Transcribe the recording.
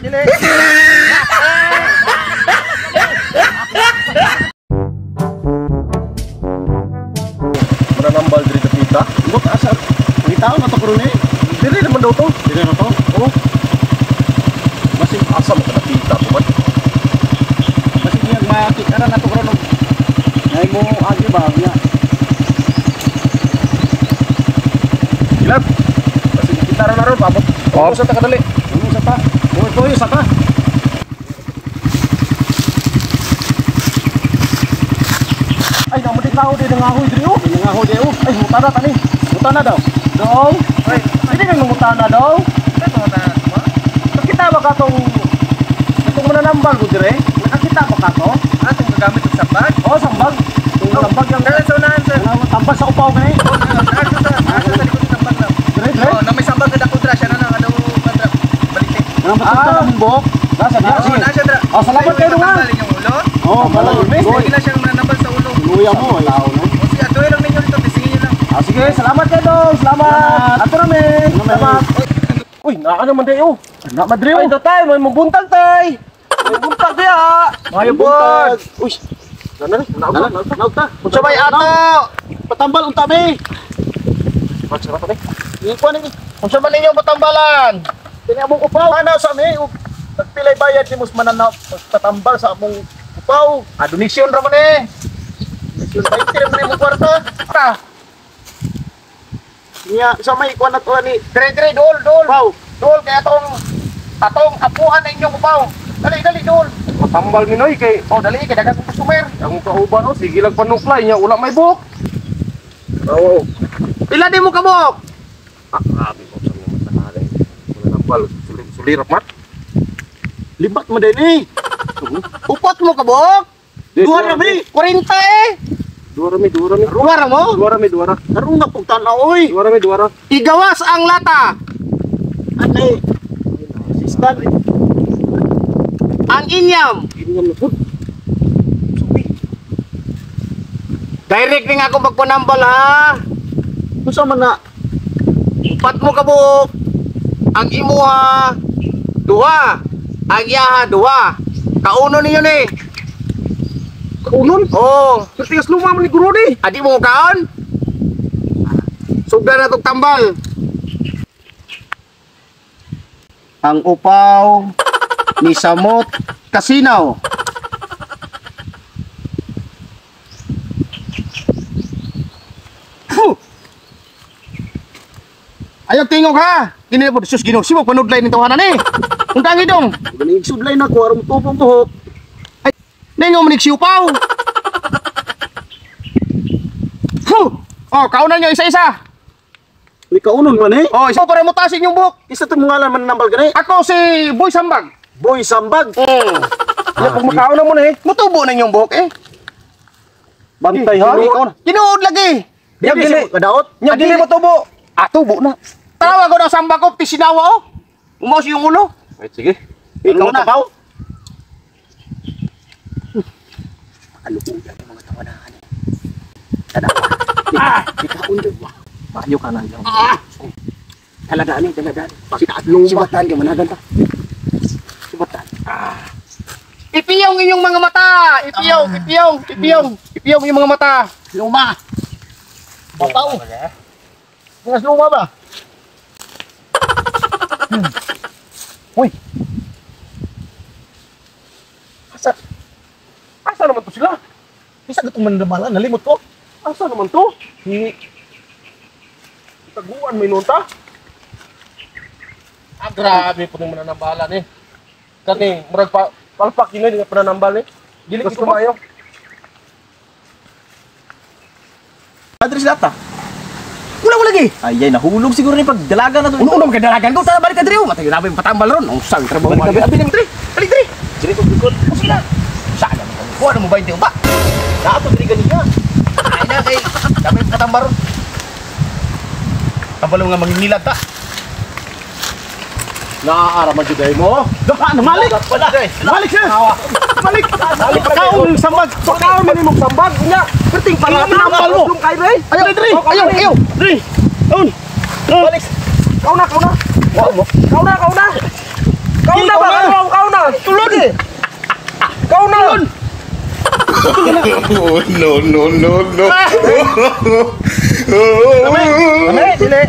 Dili. Mananambal diri sa pita. Bot asa. Ngitaw na to karon eh. Dili naman daw to. Dili na to. Oh. Masih asam ka na pita ko man. Kasi niya makita na to karon. Nay mo agi ba niya. Ilan? Masih kita na ron pabot. Oh. Sa ta kadali. Ano sa ta? Oy, sa ta. Ay, naman din tao din nangahoy diri oh. Nangahoy di oh. Ay, mutana tani. Mutana daw. Dong. Ay, hindi nang mutana dong. Ano na? Nakita ba ka tong itong mananambal ko dire? Nakita ba ka to? Atong gagamit og sambag. Oh, sambag. Itong sambag yung So naan sir. tambal sa upaw gani. Asa sa likod ng sambag na. Dire, dire. Oh, na may sambag na kontra siya na ano kontra. Balite. Ang bok. Nasa Oh, sige. na siya dra. Oh, salamat kayo nga. Tanggalin yung ulo. Oh, malagay. Sige na siyang nanambal sa ulo. Luya mo, wala ako no. O sige, atuloy lang ninyo dito, tisingin niyo lang. Ah, sige, salamat kayo dong. Salamat. Ato na men. Salamat. Uy, naa naman dayo. Na madriw. Ay, tatay, may mubuntag tay. May buntag dia. Mayo buntag. Uy. Nana ni, naugta. Unsa may ato? Patambal unta mi. Sarap ni. Iko ni. Unsa man ninyo patambalan? Kini among upaw ana sa mi. Nagpilay bayad ni mus mananaw patambal sa among upaw. Ah, donation ra man eh. Yung 20 ra man imong kwarta. Ta. Niya sa may kuan ato ni Dire dol. upaw. Dol kay atong apuan na inyong upaw. Dali dol. Patambal mi noy kay Oh, dali kay daghang customer. ang kauban oh sige lang panuklay niya wala may buhok. Oo. Ila di mo kabok? Ah, grabe ko sa mga tanale. Wala nang bal, sulirap mat. Libat mo din eh. Upot mo kabok? Duha ra mi. 40 eh. Duha ra mi. Ruwara mo? Duha ra. Karong na pug tanaw oy. Duha ra. Igawas ang lata. Anay. Sistan. Ang inyam. Inyam na pud. Direct ning ako magpanambal ha. Unsa man na? Upat mo kabuk. Ang imuha duha. Ang yaha duha. Kauno ninyo ni. Kaunon? Oh, Pertigas luma man ni guro ni. adi mo kaon? Sugda na tong tambal. Ang upaw ni Samot Kasinaw. Puh! Ayaw tingog ha. Kini po sus Ginoo simo panudlay ni tawanan ni. Undang idong. Ganing sudlay na ko aron tubong buhok. Ningo manig siupaw. Puh! Oh, kaunan nyo isa-isa. Ni kaunon man eh. Oh, isa para mutasin yung buhok. Isa to mga man nambal gani. Ako si Boy Sambag. Boy Sambag. Ya pag makaon na mo na eh. Mutubo na yung buhok eh. Bantay ha. Ginood lagi. Nya dili kadaot. Nya dili mo tubo. Ah, tubo na. Tawag ko na Sambag ko pisinawa oh. Umos yung ulo. Ay sige. Ikaw na. Tabaw. Alukuyan yung mga tawanahan eh. Tadawa. Ikaw unod mo. Mayo ka na lang. Talagaan eh, talagaan. Sibatan ka managan ta. Sibatan. Ipiyong inyong mga mata. Ipiyong yung mga mata. Luma. Bataw. Ngas luma ba? Uy. Asa naman to sila? Bisa gatong mandamalan, nalimot ko. Asa naman to? Taguan may nunta. Ah, grabe po ng mananambalan eh. Kani, murag palpak yun nga pananambal eh. Dili ko mayo. Adres data. Wala mo lagi. Ay, nahulog siguro ni pagdalaga na to. Uno ka dalagan ko, balik ka diriw. Matay na patambal ron. Ang sang trabaho mo. Balik ka, Abi ning diri. Balik diri. Sige ko bikot. Sila. Saan mo? Kuha mo ba yung ba? Dato diri ganina. Ay na kay. Dami patambal ron. Tambal nga manginilad ta. Naaaraman juday mo. Dapat malik. Balik siya. Balik. Pagkaon ng sambag. Pagkaon man imong sambag. Nga. Perting pala nambal mo. Kay diri. Ayaw diri. Ayaw. Diri. Doon. Balik. Kau na. Wow mo. Kau na ba? No, no, no, no. Dili.